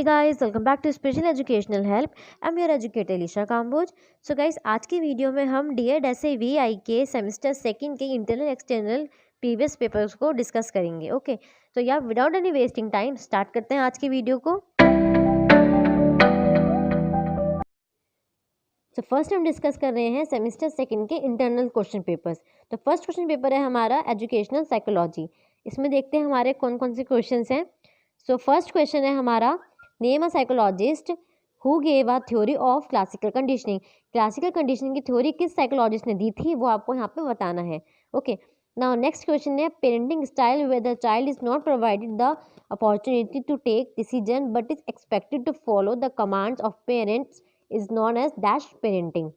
guys, welcome back to Special Educational Help. I'm your educator Lisha Kamboj. So guys, आज की video में हम DED के semester second के इंटरनल एक्सटर्नल प्रीवियस पेपर्स को discuss करेंगे. ओके, तो या without any wasting time start करते हैं आज की वीडियो को. तो फर्स्ट हम डिस्कस कर रहे हैं सेमेस्टर सेकंड के इंटरनल क्वेश्चन पेपर्स. तो फर्स्ट क्वेश्चन पेपर है हमारा एजुकेशनल साइकोलॉजी. इसमें देखते हैं हमारे कौन कौन से क्वेश्चन हैं. सो फर्स्ट क्वेश्चन है हमारा, name a psychologist who gave a theory of classical conditioning. Classical conditioning की थ्योरी किस साइकोलॉजिस्ट ने दी थी वो आपको यहाँ पे बताना है. ओके, नाउ नेक्स्ट क्वेश्चन है, parenting style where the child is not provided the opportunity to take decision but is expected to follow the commands of parents is known as dash parenting.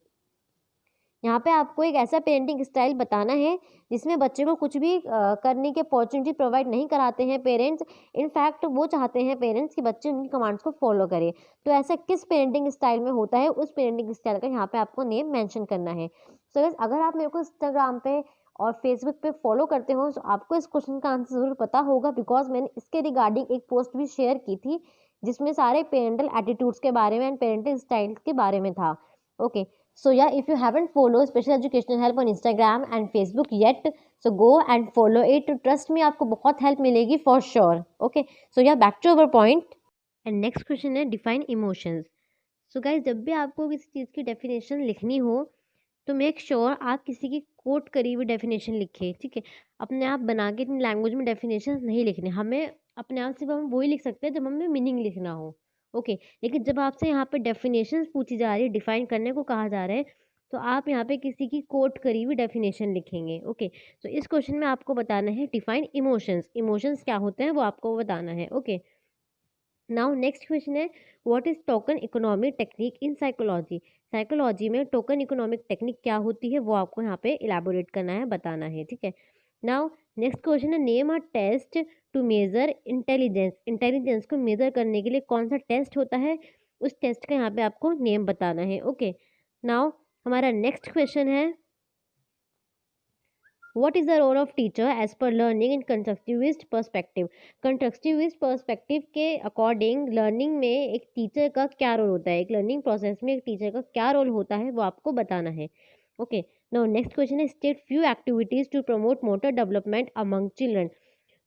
यहाँ पे आपको एक ऐसा parenting style बताना है जिसमें बच्चे को कुछ भी करने की अपॉर्चुनिटी प्रोवाइड नहीं कराते हैं पेरेंट्स. इनफैक्ट वो चाहते हैं पेरेंट्स कि बच्चे उनकी कमांड्स को फॉलो करें. तो ऐसा किस पेरेंटिंग स्टाइल में होता है, उस पेरेंटिंग स्टाइल का यहाँ पे आपको नेम मेंशन करना है. सो गाइस, अगर आप मेरे को इंस्टाग्राम पे और फेसबुक पे फॉलो करते हो तो आपको इस क्वेश्चन का आंसर ज़रूर पता होगा, बिकॉज मैंने इसके रिगार्डिंग एक पोस्ट भी शेयर की थी जिसमें सारे पेरेंटल एटीट्यूड्स के बारे में एंड पेरेंटल स्टाइल के बारे में था. Okay, so yeah, if you haven't followed special educational help on Instagram and Facebook yet, so go and follow it. Trust me, आपको बहुत हेल्प मिलेगी for sure. Okay, so yeah, back to our point. And next question है, define emotions. So guys, जब भी आपको किसी चीज़ की definition लिखनी हो तो मेक श्योर आप किसी की कोट करी हुई डेफिनेशन लिखें. ठीक है, अपने आप बना के अपनी लैंग्वेज में डेफिनेशन नहीं लिखने. हमें अपने आप सिर्फ हम वही लिख सकते हैं जब हमें मीनिंग लिखना हो. ओके, लेकिन जब आपसे यहाँ पे डेफिनेशंस पूछी जा रही है, डिफाइन करने को कहा जा रहा है, तो आप यहाँ पे किसी की कोट करी हुई डेफिनेशन लिखेंगे. ओके, तो इस क्वेश्चन में आपको बताना है डिफाइन इमोशंस. इमोशंस क्या होते हैं वो आपको बताना है. ओके, नाउ नेक्स्ट क्वेश्चन है, what is token economic technique in psychology. Psychology में टोकन इकोनॉमिक टेक्निक क्या होती है वो आपको यहाँ पे इलाबोरेट करना है, बताना है. ठीक है, नाउ नेक्स्ट क्वेश्चन है, name a test to measure intelligence. Intelligence को मेज़र करने के लिए कौन सा टेस्ट होता है, उस टेस्ट का यहाँ पे आपको नेम बताना है. ओके, नाउ हमारा नेक्स्ट क्वेश्चन है, what is the role of teacher as per learning in constructivist perspective. Constructivist perspective के अकॉर्डिंग लर्निंग में एक टीचर का क्या रोल होता है, एक लर्निंग प्रोसेस में एक टीचर का क्या रोल होता है वो आपको बताना है. ओके, नाउ नेक्स्ट क्वेश्चन है, state few activities to promote motor development among children.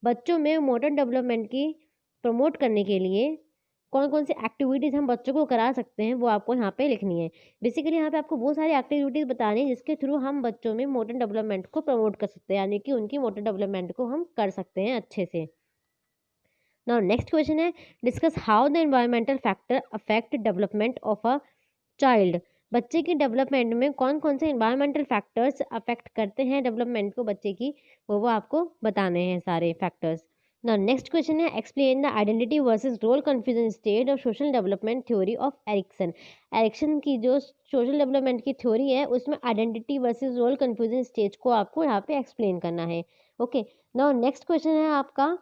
बच्चों में मोटर डेवलपमेंट की प्रमोट करने के लिए कौन कौन सी एक्टिविटीज़ हम बच्चों को करा सकते हैं वो आपको यहाँ पे लिखनी है. बेसिकली यहाँ पे आपको वो सारी एक्टिविटीज़ बतानी है जिसके थ्रू हम बच्चों में मोटर डेवलपमेंट को प्रमोट कर सकते हैं, यानी कि उनकी मोटर डेवलपमेंट को हम कर सकते हैं अच्छे से. नाउ नेक्स्ट क्वेश्चन है, discuss how the environmental factor affect development of a child. बच्चे की डेवलपमेंट में कौन कौन से एनवायरमेंटल फैक्टर्स अफेक्ट करते हैं डेवलपमेंट को बच्चे की, वो आपको बताने हैं सारे फैक्टर्स. Now नेक्स्ट क्वेश्चन है, explain the identity versus role confusion stage of social development theory of Erikson. Erikson की जो सोशल डेवलपमेंट की थ्योरी है उसमें identity versus role confusion stage को आपको यहाँ पे एक्सप्लेन करना है. ओके, नाउ नेक्स्ट क्वेश्चन है आपका,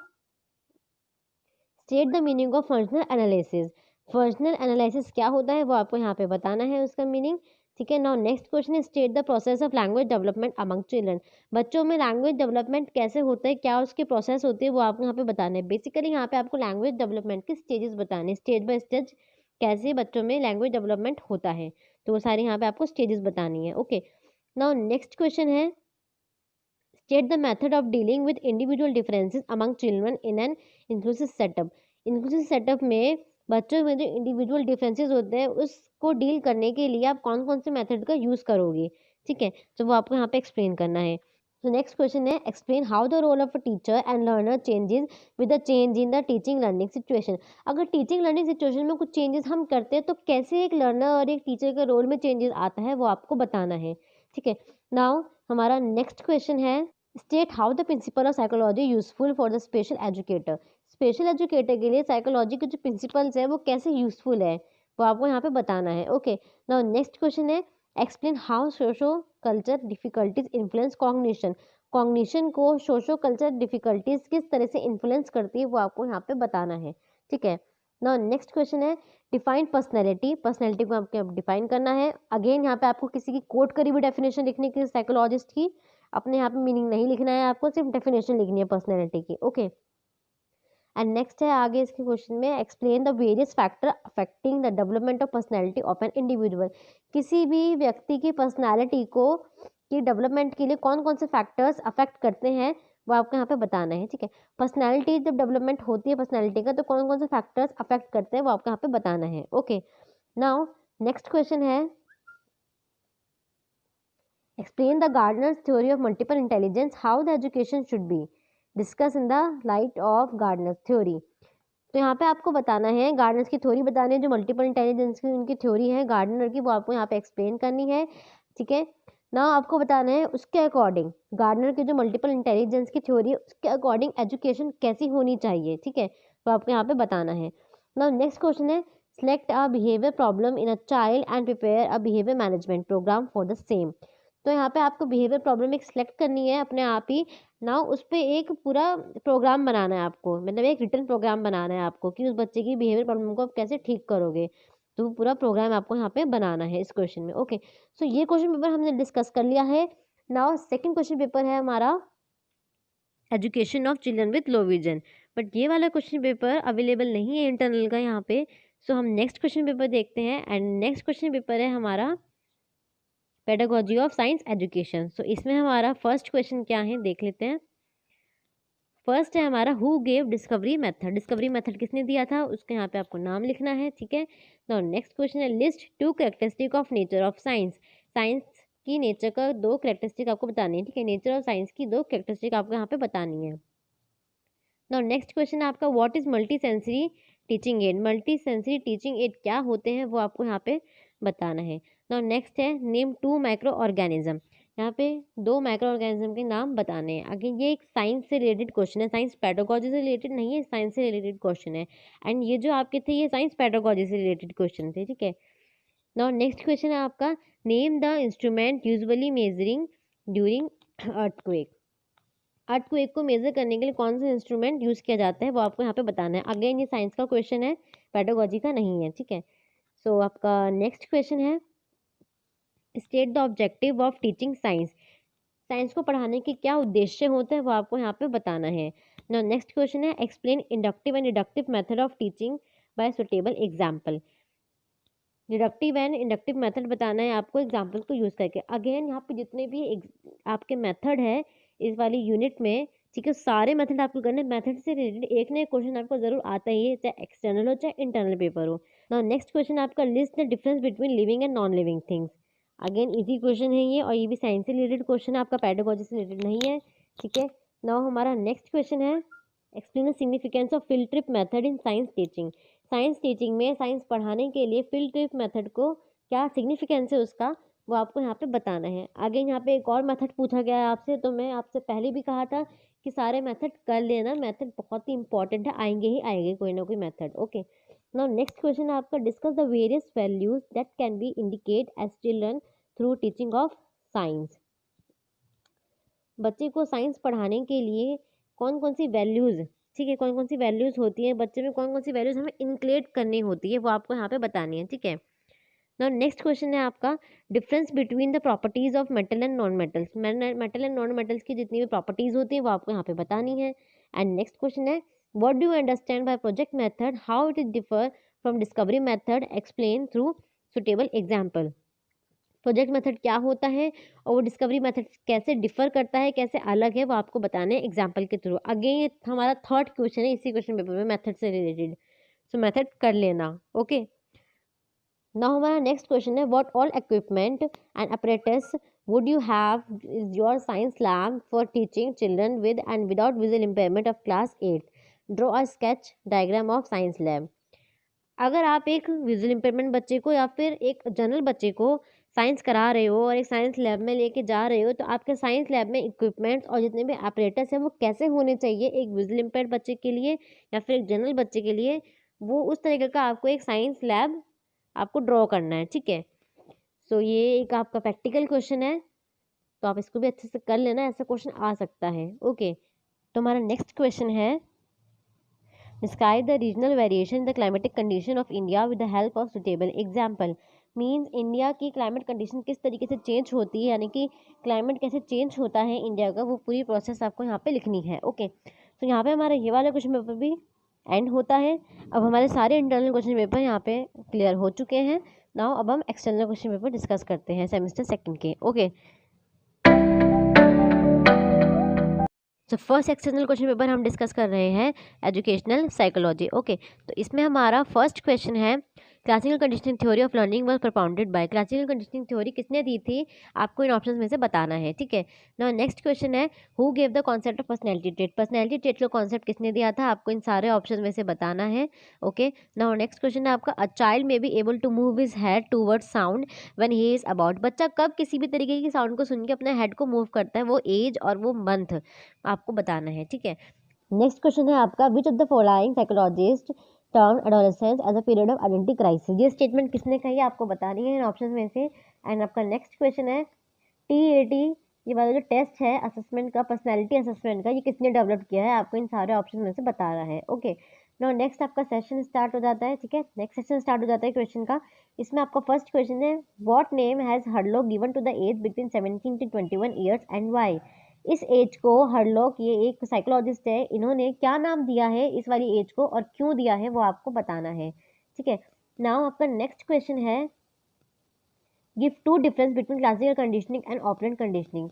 state the meaning of functional analysis. Functional analysis क्या होता है वो आपको यहाँ पे बताना है उसका मीनिंग. ठीक है, नाउ नेक्स्ट क्वेश्चन है, state the process of language development among children. बच्चों में लैंग्वेज डेवलपमेंट कैसे होता है, क्या उसकी प्रोसेस होती है वो आपको यहाँ पे बताना है. बेसिकली यहाँ पे आपको लैंग्वेज डेवलपमेंट के स्टेजेस बताने, स्टेज बाय स्टेज कैसे बच्चों में लैंग्वेज डेवलपमेंट होता है, तो वो सारी यहाँ पे आपको स्टेजेस बतानी है. ओके, नाउ नेक्स्ट क्वेश्चन है, state the method of dealing with individual differences among children in an inclusive setup. Inclusive setup में बच्चों में जो इंडिविजुअल डिफरेंसेस होते हैं उसको डील करने के लिए आप कौन कौन से मेथड का यूज़ करोगे. ठीक है, तो वो आपको यहाँ पे एक्सप्लेन करना है. तो नेक्स्ट क्वेश्चन है, explain how the role of a teacher and learner changes with the change in the teaching learning situation. अगर टीचिंग लर्निंग सिचुएशन में कुछ चेंजेस हम करते हैं तो कैसे एक लर्नर और एक टीचर के रोल में चेंजेस आता है वो आपको बताना है. ठीक है, नाउ हमारा नेक्स्ट क्वेश्चन है, state how the principle of psychology useful for the special educator. Special educator के लिए साइकोलॉजी के जो प्रिंसिपल्स है वो कैसे यूजफुल है वो आपको यहाँ पे बताना है. ओके, नाउ नेक्स्ट क्वेश्चन है, explain how socio culture difficulties influence cognition. Cognition को सोशो कल्चर डिफिकल्टीज किस तरह से इन्फ्लुएंस करती है वो आपको यहाँ पे बताना है. ठीक है, नाउ नेक्स्ट क्वेश्चन है, डिफाइन पर्सनैलिटी. पर्सनैलिटी को आपको डिफाइन करना है. अगेन यहाँ पे आपको किसी की कोट करी हुई डेफिनेशन लिखने की साइकोलॉजिस्ट की, अपने यहाँ पे मीनिंग नहीं लिखना है, आपको सिर्फ डेफिनेशन लिखनी है पर्सनैलिटी की. ओके, एंड नेक्स्ट है आगे इसके क्वेश्चन में, explain the various factor affecting the development of personality of an individual. किसी भी व्यक्ति की पर्सनैलिटी को की डेवलपमेंट के लिए कौन कौन से फैक्टर्स अफेक्ट करते हैं वो आपको यहाँ पे बताना है, ठीक है। पर्सनैलिटी जब डेवलपमेंट होती है पर्सनैलिटी का, तो कौन कौन से फैक्टर्स अफेक्ट करते हैं वो आपको यहाँ पे बताना है। ओके, नाउ नेक्स्ट क्वेश्चन है, explain the Gardner's theory of multiple intelligence, how the education should be, discuss in the light of Gardner's theory. तो यहाँ पे आपको बताना है, गार्डनर्स की थ्योरी बतानी है, जो मल्टीपल इंटेलिजेंस की उनकी थ्योरी है गार्डनर की, वो आपको यहाँ पे एक्सप्लेन करनी है, ठीक है ना। आपको बताना है उसके अकॉर्डिंग गार्डनर की जो मल्टीपल इंटेलिजेंस की थ्योरी है उसके अकॉर्डिंग एजुकेशन कैसी होनी चाहिए, ठीक है, तो आपको यहाँ पे बताना है ना। नेक्स्ट क्वेश्चन है, select a behaviour problem in a child and prepare a behaviour management programme for the same. तो यहाँ पे आपको बिहेवियर प्रॉब्लम एक सिलेक्ट करनी है अपने आप ही ना, उस पर एक पूरा प्रोग्राम बनाना है आपको, मतलब एक रिटर्न प्रोग्राम बनाना है आपको कि उस बच्चे की बिहेवियर प्रॉब्लम को आप कैसे ठीक करोगे, तो वो पूरा प्रोग्राम आपको यहाँ पे बनाना है इस क्वेश्चन में। ओके, सो ये क्वेश्चन पेपर हमने डिस्कस कर लिया है। नाउ सेकंड क्वेश्चन पेपर है हमारा education of children with low vision, but ये वाला क्वेश्चन पेपर अवेलेबल नहीं है इंटरनल का यहाँ पे, सो हम नेक्स्ट क्वेश्चन पेपर देखते हैं। एंड नेक्स्ट क्वेश्चन पेपर है हमारा पेडागोजी ऑफ साइंस एजुकेशन। सो इसमें हमारा फर्स्ट क्वेश्चन क्या है देख लेते हैं। फर्स्ट है हमारा, who gave discovery method, discovery method किसने दिया था उसके यहाँ पे आपको नाम लिखना है, ठीक है। तो नेक्स्ट क्वेश्चन है, list two characteristic of nature of science, science की नेचर का दो कैरेक्टरिस्टिक आपको बतानी है, ठीक है, नेचर और साइंस की दो कैरेक्टरिस्टिक आपको यहाँ पे बतानी है। नाउ नेक्स्ट क्वेश्चन है आपका, what is multi sensory teaching add, multi sensory teaching add क्या होते हैं वो आपको यहाँ पे बताना है। नाउ नेक्स्ट है, नेम टू माइक्रो ऑर्गेनिज्म, यहाँ पे दो माइक्रो ऑर्गेनिज्म के नाम बताने हैं। आगे ये एक साइंस से रिलेटेड क्वेश्चन है, साइंस पेडागोजी से रिलेटेड नहीं है, साइंस से रिलेटेड क्वेश्चन है। एंड ये जो आपके थे ये साइंस पेडागोजी से रिलेटेड क्वेश्चन थे, ठीक है। नाउ नेक्स्ट क्वेश्चन है आपका, name the instrument usually measuring during earthquake, earthquake को मेजर करने के लिए कौन सा इंस्ट्रूमेंट यूज किया जाता है वो आपको यहाँ पे बताना है। अगेन ये साइंस का क्वेश्चन है, पेडागोजी का नहीं है, ठीक है। सो आपका नेक्स्ट क्वेश्चन है, state the objective of teaching science, science को पढ़ाने के क्या उद्देश्य होते हैं वो आपको यहाँ पे बताना है। नाउ नेक्स्ट क्वेश्चन है, explain inductive and deductive method of teaching bye suitable example, deductive and inductive method बताना है आपको एग्जाम्पल को यूज़ करके। अगेन यहाँ पे जितने भी आपके मेथड है इस वाली यूनिट में, ठीक है, सारे मेथड आपको करने, मेथड से रिलेटेड एक ना एक क्वेश्चन आपको जरूर आता ही है, चाहे एक्सटर्नल हो चाहे इंटरनल पेपर हो। नाउ नेक्स्ट क्वेश्चन आपका, list the difference between living and non living things, again easy question है ये, और ये भी साइंस से रिलेटेड क्वेश्चन है, आपका पेडागोजी से रिलेटेड नहीं है, ठीक है। नाउ हमारा नेक्स्ट क्वेश्चन है, explain the significance of field trip method in science teaching, science teaching में साइंस पढ़ाने के लिए फील्ड ट्रिप मेथड को क्या सिग्निफिकेंस है उसका वो आपको यहाँ पे बताना है। आगे यहाँ पे एक और मेथड पूछा गया है आपसे, तो मैं आपसे पहले भी कहा था कि सारे मेथड कर लेना, मेथड बहुत ही इंपॉर्टेंट है, आएंगे ही आएंगे कोई ना कोई method. Okay, now next question है आपका, discuss the various values that can be indicate as children through teaching of science, बच्चे को साइंस पढ़ाने के लिए कौन कौन सी वैल्यूज़, ठीक है, कौन कौन सी वैल्यूज़ होती हैं बच्चे में, कौन कौन सी वैल्यूज़ हमें इंक्लूड करनी होती है वो आपको यहाँ पे बतानी है, ठीक है। नाउ नेक्स्ट क्वेश्चन है आपका, difference between the properties of metal and non metals, metal and non metals की जितनी भी प्रॉपर्टीज होती हैं वो आपको यहाँ पे बतानी है। एंड नेक्स्ट क्वेश्चन है, what do you understand by project method, how it is differ from discovery method, explain through suitable example, project method क्या होता है और वो डिस्कवरी मेथड कैसे डिफर करता है, कैसे अलग है, वो आपको बताना है एग्जाम्पल के थ्रू। अगेन ये हमारा थर्ड क्वेश्चन है इसी क्वेश्चन पेपर में मेथड से रिलेटेड, सो मेथड कर लेना। ओके, नाउ हमारा नेक्स्ट क्वेश्चन है, what all equipment and apparatus would you have is your science lab for teaching children with and without visual impairment of class 8, draw a sketch diagram of science lab. अगर आप एक visual impairment बच्चे को या फिर एक general बच्चे को साइंस करा रहे हो और एक साइंस लैब में लेके जा रहे हो, तो आपके साइंस लैब में इक्विपमेंट्स और जितने भी ऑपरेटर्स हैं वो कैसे होने चाहिए एक विजुअल इम्पेयर्ड बच्चे के लिए या फिर एक जनरल बच्चे के लिए, वो उस तरीके का आपको एक साइंस लैब आपको ड्रॉ करना है, ठीक है। सो ये एक आपका प्रैक्टिकल क्वेश्चन है, तो आप इसको भी अच्छे से कर लेना, ऐसा क्वेश्चन आ सकता है। ओके, तो हमारा नेक्स्ट क्वेश्चन है, describe the regional variation the climatic condition of India with the help of suitable example, means India की क्लाइमेट कंडीशन किस तरीके से चेंज होती है, यानी कि क्लाइमेट कैसे चेंज होता है इंडिया का, वो पूरी प्रोसेस आपको यहाँ पे लिखनी है। ओके, तो यहाँ पे हमारा ये वाला क्वेश्चन पेपर भी एंड होता है। अब हमारे सारे इंटरनल क्वेश्चन पेपर यहाँ पे क्लियर हो चुके हैं। नाउ अब हम एक्सटर्नल क्वेश्चन पेपर डिस्कस करते हैं सेमेस्टर सेकंड के। ओके, तो फर्स्ट एक्सटर्नल क्वेश्चन पेपर हम डिस्कस कर रहे हैं एजुकेशनल साइकोलॉजी। ओके, तो इसमें हमारा फर्स्ट क्वेश्चन है classical conditioning theory of learning was propounded by. Classical conditioning theory किसने दी थी, आपको इन ऑप्शंस में से बताना है। ठीक है, नाउ नेक्स्ट क्वेश्चन है who gave the concept of personality trait. Personality trait का कॉन्सेप्ट किसने दिया था, आपको इन सारे ऑप्शन में से बताना है। ओके, नाउ नेक्स्ट क्वेश्चन है आपका a child may be able to move his head toward sound when he is about. बच्चा कब किसी भी तरीके की साउंड को सुन के अपने हेड को मूव करता है, वो एज और वो मंथ आपको बताना है। ठीक है, नेक्स्ट क्वेश्चन है आपका which of the following psychologist term adolescence as a period of identity crisis. ये स्टेटमेंट किसने कही है, आपको बतानी है इन ऑप्शन में से। एंड आपका नेक्स्ट क्वेश्चन है TAT, ये वाला जो टेस्ट है असेसमेंट का, पर्सनैलिटी असेसमेंट का, ये किसने डेवलप किया है, आपको इन सारे ऑप्शन में से बताना है। ओके, नो नेक्स्ट आपका सेशन स्टार्ट हो जाता है। ठीक है, नेक्स्ट सेशन स्टार्ट हो जाता है क्वेश्चन का। इसमें आपका फर्स्ट क्वेश्चन है what name has Hurlock given to the age between 17 to 21 years and why. इस एज को हरलॉक, ये एक साइकोलॉजिस्ट है, इन्होंने क्या नाम दिया है इस वाली एज को और क्यों दिया है वो आपको बताना है। ठीक है, नाउ आपका नेक्स्ट क्वेश्चन है give to difference between classical conditioning and operant conditioning.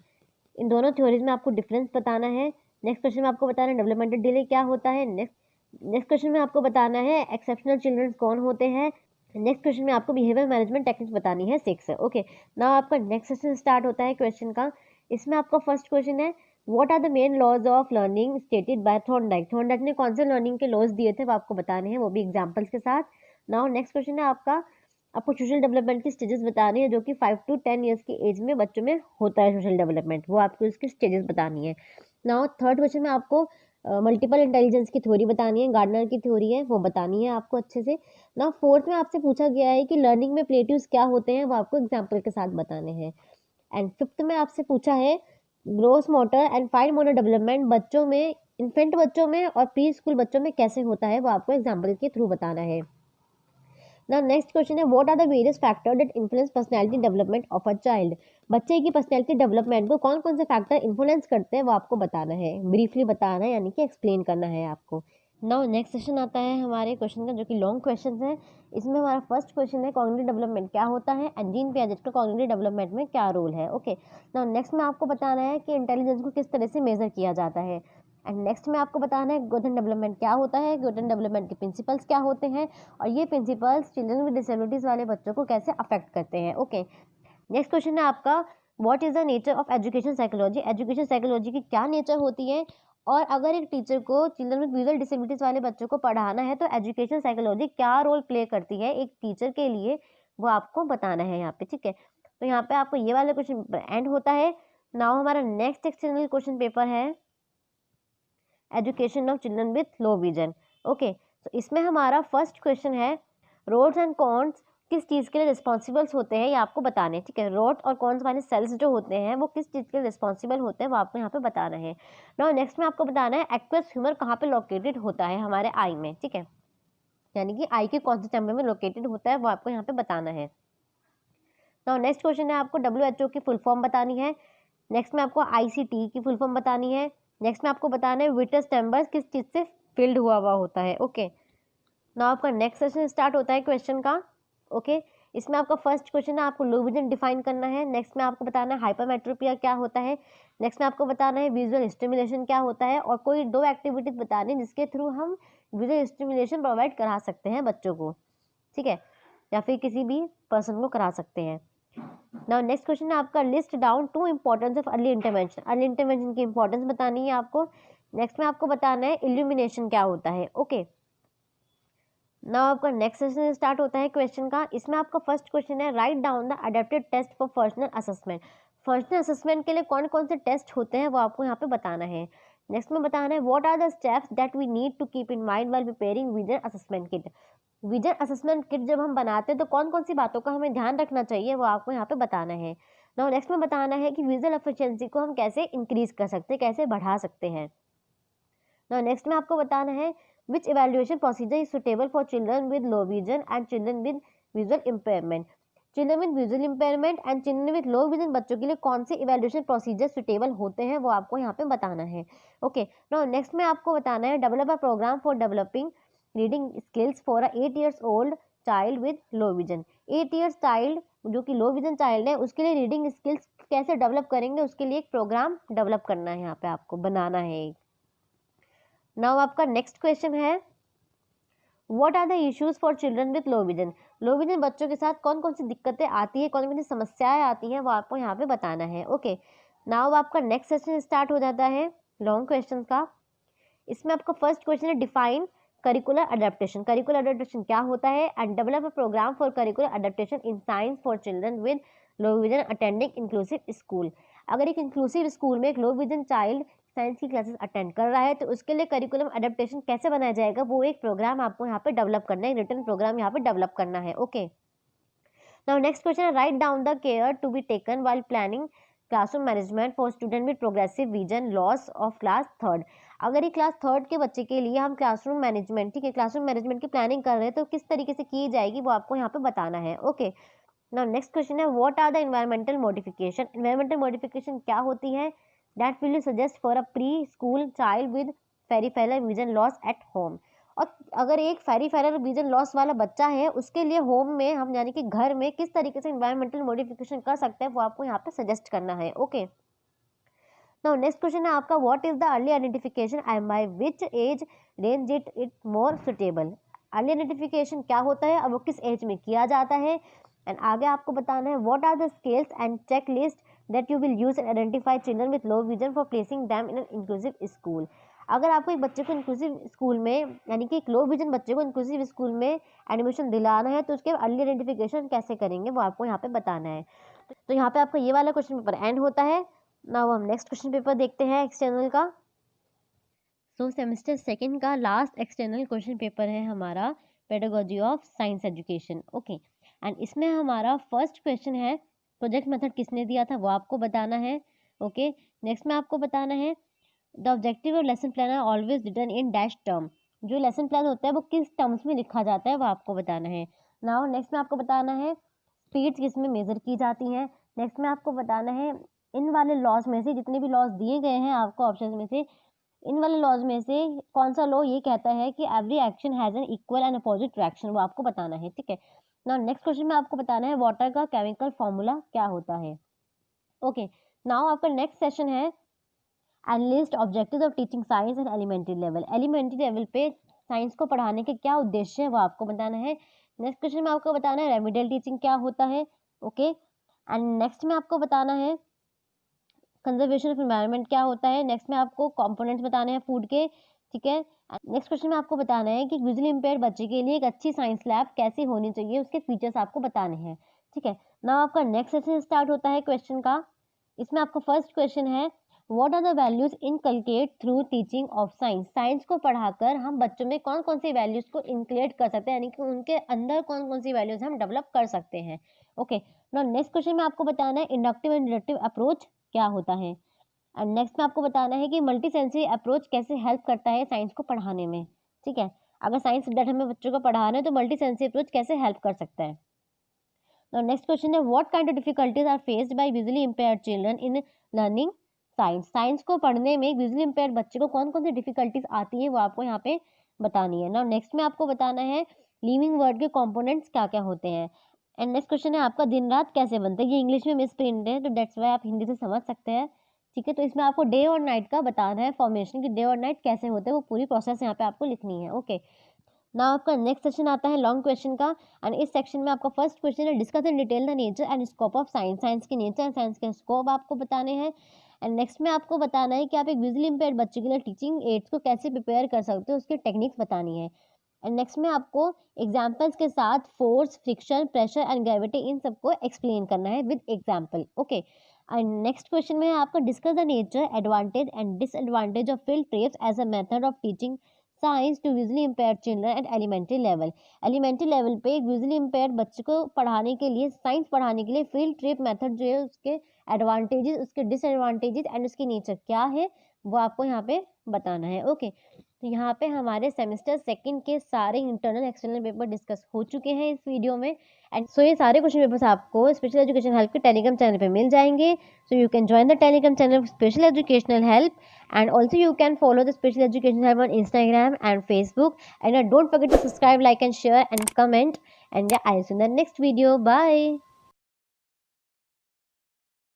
इन दोनों थ्योरीज में आपको डिफरेंस बताना है। नेक्स्ट क्वेश्चन में आपको बताना है डेवलपमेंटल डिले क्या होता है। नेक्स्ट क्वेश्चन में आपको बताना है एक्सेप्शनल चिल्ड्रन कौन होते हैं। नेक्स्ट क्वेश्चन में आपको बिहेवियर मैनेजमेंट टेक्निक्स बतानी है 6। ओके, नाउ आपका नेक्स्ट सेशन स्टार्ट होता है क्वेश्चन का। इसमें आपका फर्स्ट क्वेश्चन है what are the main laws of learning stated by Thorndike. Thorndike ने कौन से लर्निंग के लॉज दिए थे वो आपको बताने हैं, वो भी एग्जांपल्स के साथ। नाउ नेक्स्ट क्वेश्चन है आपको सोशल डेवलपमेंट की स्टेजेस बतानी है, जो कि 5 to 10 ईयर्स की एज में बच्चों में होता है सोशल डेवलपमेंट, वो आपको उसकी स्टेजेस बतानी है। नाउ थर्ड क्वेश्चन में आपको मल्टीपल इंटेलिजेंस की थ्योरी बतानी है, गार्डनर की थ्योरी है वो बतानी है आपको अच्छे से। नाउ फोर्थ में आपसे पूछा गया है कि लर्निंग में प्लेटिव्स क्या होते हैं, वो आपको एग्जाम्पल के साथ बताने हैं। एंड फिफ्थ में आपसे पूछा है gross motor and fine motor development बच्चों में, इन्फेंट बच्चों में और प्री स्कूल बच्चों में कैसे होता है, वो आपको एग्जाम्पल के थ्रू बताना है। Now next question है what are the various factors that influence personality development of a child। बच्चे की पर्सनैलिटी डेवलपमेंट को कौन कौन से फैक्टर इन्फ्लुएंस करते हैं वो आपको बताना है, ब्रीफली बताना है, यानी कि एक्सप्लेन करना है आपको। नाउ नेक्स्ट सेशन आता है हमारे क्वेश्चन का, जो कि लॉन्ग क्वेश्चन है। इसमें हमारा फर्स्ट क्वेश्चन है कॉग्निटिव डेवलपमेंट क्या होता है एंड जीन पियाजेट का कॉग्निटिव डेवलपमेंट में क्या रोल है। ओके, नाउ नेक्स्ट में आपको बताना है कि इंटेलिजेंस को किस तरह से मेजर किया जाता है। एंड नेक्स्ट में आपको बताना है ग्रोथ एंड डेवलपमेंट क्या होता है, ग्रोथ एंड डेवलपमेंट के प्रिंसिपल्स क्या होते हैं और ये प्रिंसिपल्स चिल्ड्रन विद डिसेबिलिटीज वाले बच्चों को कैसे अफेक्ट करते हैं। ओके, नेक्स्ट क्वेश्चन है आपका what is the nature of education psychology. Education psychology की क्या नेचर होती है, और अगर एक टीचर को चिल्ड्रन विद विजुअल डिसेबिलिटीज वाले बच्चों को पढ़ाना है तो एजुकेशन साइकोलॉजी क्या रोल प्ले करती है एक टीचर के लिए, वो आपको बताना है यहाँ पे। ठीक है, तो यहाँ पे आपको ये वाला क्वेश्चन एंड होता है। नाउ हमारा नेक्स्ट एक्सटर्नल क्वेश्चन पेपर है education of children with low vision. Okay, तो इसमें हमारा फर्स्ट क्वेश्चन है रोड्स एंड कॉन्स किस चीज़ के लिए रिस्पॉन्सिबल्स होते हैं, ये आपको बताने हैं। ठीक है, रोड्स और कॉन्स वाले सेल्स जो होते हैं वो किस चीज़ के लिए रिस्पॉन्सिबल होते हैं वो आपको यहाँ पे बताना है। नाउ नेक्स्ट में आपको बताना है एक्वस ह्यूमर कहाँ पे लोकेटेड होता है हमारे आई में। ठीक है, यानी कि आई के कौन से चैम्बर में लोकेटेड होता है वो आपको यहाँ पे बताना है। नाउ नेक्स्ट क्वेश्चन है आपको WHO की फुल फॉर्म बतानी है। नेक्स्ट में आपको ICT की फुल फॉर्म बतानी है। नेक्स्ट में आपको बताना है विटनेस चैम्बर्स किस चीज़ से फिल्ड हुआ होता है। ओके, नाउ आपका नेक्स्ट सेशन स्टार्ट होता है क्वेश्चन का। ओके, इसमें आपका फर्स्ट क्वेश्चन है आपको लो विजन डिफाइन करना है। नेक्स्ट में आपको बताना है हाइपरमेट्रोपिया क्या होता है। नेक्स्ट में आपको बताना है विजुअल स्टिमुलेशन क्या होता है, और कोई 2 एक्टिविटीज बतानी है जिसके थ्रू हम विजुअल स्टिमुलेशन प्रोवाइड करा सकते हैं बच्चों को। ठीक है, या फिर किसी भी पर्सन को करा सकते हैं। नाउ नेक्स्ट क्वेश्चन है आपका list down 2 importance of early intervention. Early intervention की इंपॉर्टेंस बतानी है आपको। नेक्स्ट में आपको बताना है इल्यूमिनेशन क्या होता है। ओके, नाउ आपका नेक्स्ट सेशन स्टार्ट होता है क्वेश्चन का। इसमें आपका फर्स्ट क्वेश्चन है write down the adapted test for functional assessment. Functional assessment के लिए कौन कौन से टेस्ट होते हैं वो आपको यहाँ पे बताना है। नेक्स्ट में बताना है what are the steps that we need to keep in mind while preparing vision assessment kit. Vision assessment kit जब हम बनाते हैं तो कौन कौन सी बातों का हमें ध्यान रखना चाहिए वो आपको यहाँ पे बताना है। नाउ नेक्स्ट में बताना है कि विजुअल एफिशिएंसी को हम कैसे इंक्रीज कर सकते हैं, कैसे बढ़ा सकते हैं। नाउ नेक्स्ट में आपको बताना है which evaluation procedure is suitable for children with low vision and children with visual impairment। Children with visual impairment and children with low vision बच्चों के लिए कौन से इवैल्यूएशन प्रोसीजर सुटेबल होते हैं वो आपको यहाँ पे बताना है। ओके, नाउ नेक्स्ट में आपको बताना है develop a programme for developing reading skills for a 8 years old child with low vision. 8 years child जो कि लो विजन चाइल्ड है उसके लिए रीडिंग स्किल्स कैसे डेवलप करेंगे, उसके लिए एक प्रोग्राम डेवलप करना है, यहाँ पे आपको बनाना है। नाउ आपका नेक्स्ट क्वेश्चन है what are the issues for children with low vision. Low vision बच्चों के साथ कौन कौन सी दिक्कतें आती है, कौन कौन सी समस्याएं आती हैं, वो आपको यहाँ पे बताना है। ओके, नाउ आपका नेक्स्ट सेशन स्टार्ट हो जाता है लॉन्ग क्वेश्चन का। इसमें आपका फर्स्ट क्वेश्चन है define curricular adaptation. Curricular adaptation क्या होता है and develop a programme for curricular adaptation in science for children with low vision attending inclusive school. अगर एक इंक्लूसिव स्कूल में एक लो विजन चाइल्ड साइंस की क्लासेस अटेंड कर रहा है तो उसके लिए करिकुलम अडेप्टेशन कैसे बनाया जाएगा, वो एक प्रोग्राम आपको यहाँ पे डेवलप करना है, रिटन प्रोग्राम यहाँ पे डेवलप करना है। ओके, नाउ नेक्स्ट क्वेश्चन है write down the care to be taken while planning classroom management for student with progressive vision loss of class third. अगर ये क्लास थर्ड के बच्चे के लिए हम क्लासरूम मैनेजमेंट, ठीक है, क्लासरूम मैनेजमेंट की प्लानिंग कर रहे हैं तो किस तरीके से की जाएगी वो आपको यहाँ पे बताना है। ओके, नाउ नेक्स्ट क्वेश्चन है what are the environmental modification. Environmental modification क्या होती है that will you suggest for a pre-school child with peripheral vision loss at home। और अगर एक पेरिफेरल विजन लॉस वाला बच्चा है उसके लिए होम में हम यानी कि घर में किस तरीके से एनवायरमेंटल मॉडिफिकेशन कर सकते हैं वो आपको यहाँ पे सजेस्ट करना है। ओके, नाउ नेक्स्ट क्वेश्चन है आपका what is the early identification and by which age range it more suitable. Early identification क्या होता है और वो किस एज में किया जाता है, एंड आगे आपको बताना है what are the scales and check list that you will use and identify children with low vision for placing them in an inclusive school। अगर आपको एक बच्चे को इंक्लूसिव स्कूल में यानी कि एक लो विजन बच्चे को इंक्लूसिव स्कूल में एडमिशन दिलाना है तो उसके अर्ली आइडेंटिफिकेशन कैसे करेंगे वो आपको यहाँ पे बताना है। तो यहाँ पे आपका ये वाला क्वेश्चन पेपर एंड होता है। नाउ हम नेक्स्ट क्वेश्चन पेपर देखते हैं एक्सटर्नल का। सो सेमेस्टर सेकेंड का लास्ट एक्सटर्नल क्वेश्चन पेपर है हमारा pedagogy of science education. Okay, and इसमें हमारा फर्स्ट क्वेश्चन है प्रोजेक्ट मेथड किसने दिया था वो आपको बताना है। ओके, नेक्स्ट में आपको बताना है the objective of lesson plan are always written in dash term. जो लेसन प्लान होता है वो किस टर्म्स में लिखा जाता है वो आपको बताना है। नाउ नेक्स्ट में आपको बताना है स्पीड्स किस में मेजर की जाती हैं। नेक्स्ट में आपको बताना है इन वाले लॉज में से जितने भी लॉज दिए गए हैं आपको ऑप्शन में से इन वाले लॉज में से कौन सा लॉ ये कहता है कि every action has an equal and opposite reaction, वो आपको बताना है। ठीक है, नाउ नेक्स्ट क्वेश्चन में आपको बताना है वाटर का केमिकल फॉर्मूला क्या होता है। ओके, नाउ आपका नेक्स्ट सेशन है analyst objectives of teaching science and elementary level. Elementary level पे साइंस को पढ़ाने के क्या उद्देश्य है वो आपको बताना है। नेक्स्ट क्वेश्चन में आपको बताना है रेमिडियल टीचिंग क्या होता है। ओके, एंड नेक्स्ट में आपको बताना है कंजर्वेशन ऑफ एनवायरनमेंट क्या होता है। नेक्स्ट में आपको कंपोनेंट्स बताने हैं फूड के। ठीक है, नेक्स्ट क्वेश्चन में आपको बताना है कि विजुअली इंपेयर्ड बच्चे के लिए एक अच्छी साइंस लैब कैसी होनी चाहिए, उसके फीचर्स आपको बताने हैं। ठीक है, नाउ आपका नेक्स्ट सेशन स्टार्ट होता है क्वेश्चन का। इसमें आपका फर्स्ट क्वेश्चन है what are the values inculcate through teaching of science. Science को पढ़ाकर हम बच्चों में कौन कौन सी वैल्यूज को इनक्लेट कर सकते हैं, यानी कि उनके अंदर कौन कौन सी वैल्यूज हम डेवलप कर सकते हैं। ओके, नाउ नेक्स्ट क्वेश्चन में आपको बताना है इंडक्टिव एंड डिडक्टिव अप्रोच क्या होता है। एंड नेक्स्ट में आपको बताना है कि मल्टी सेंसरी अप्रोच कैसे हेल्प करता है साइंस को पढ़ाने में। ठीक है, अगर साइंस सब्जेक्ट हमें बच्चों को पढ़ाना है तो मल्टी सेंसरी अप्रोच कैसे हेल्प कर सकता है। तो नेक्स्ट क्वेश्चन है what kind of difficulties are faced by visually impaired children in learning science. Science को पढ़ने में विजुअली इंपेयर्ड बच्चे को कौन कौन सी डिफिकल्टीज आती है वो आपको यहाँ पे बतानी है। नाउ नेक्स्ट में आपको बताना है लिविंग वर्ड के कॉम्पोनेंट्स क्या क्या होते हैं। एंड नेक्स्ट क्वेश्चन है आपका दिन रात कैसे बनते हैं। ये इंग्लिश में मिस प्रिंट है तो डेट्स वाई आप हिंदी से समझ सकते हैं। ठीक है, तो इसमें आपको डे और नाइट का बताना है फॉर्मेशन की, डे और नाइट कैसे होते हैं वो पूरी प्रोसेस यहाँ पे आपको लिखनी है। ओके, नाउ आपका नेक्स्ट सेक्शन आता है लॉन्ग क्वेश्चन का। एंड इस सेक्शन में आपका फर्स्ट क्वेश्चन है discuss in detail the nature and scope of science. Science के नेचर एंड साइंस के स्कोप आपको बताने हैं। एंड नेक्स्ट में आपको बताना है कि आप एक विजुअली इंपेयर्ड बच्चे के लिए टीचिंग एड्स को कैसे प्रिपेयर कर सकते हो, उसकी टेक्निक्स बतानी है। एंड नेक्स्ट में आपको एग्जाम्पल्स के साथ force, friction, pressure and gravity इन सबको एक्सप्लेन करना है with example. Okay, and next question में आपका discuss the nature, advantage and disadvantage of field trips as a method of teaching science to visually impaired children at elementary level. Elementary level पे एक visually impaired बच्चे को पढ़ाने के लिए, science पढ़ाने के लिए फील्ड ट्रिप मेथड जो है उसके एडवांटेजेस, उसके डिसएडवांटेजेस एंड उसकी नेचर क्या है वो आपको यहाँ पे बताना है। ओके, तो यहाँ पे हमारे सेमेस्टर सेकंड के सारे इंटरनल एक्सटर्नल पेपर डिस्कस हो चुके हैं इस वीडियो में। एंड सो ये सारे क्वेश्चन पेपर्स आपको स्पेशल एजुकेशन हेल्प के टेलीग्राम चैनल पे मिल जाएंगे। So you can join the Telegram channel special educational help, and also you can follow the special education help on Instagram and Facebook. And don't forget to subscribe, like and share and comment. And yeah, I'll see you in the next video. Bye.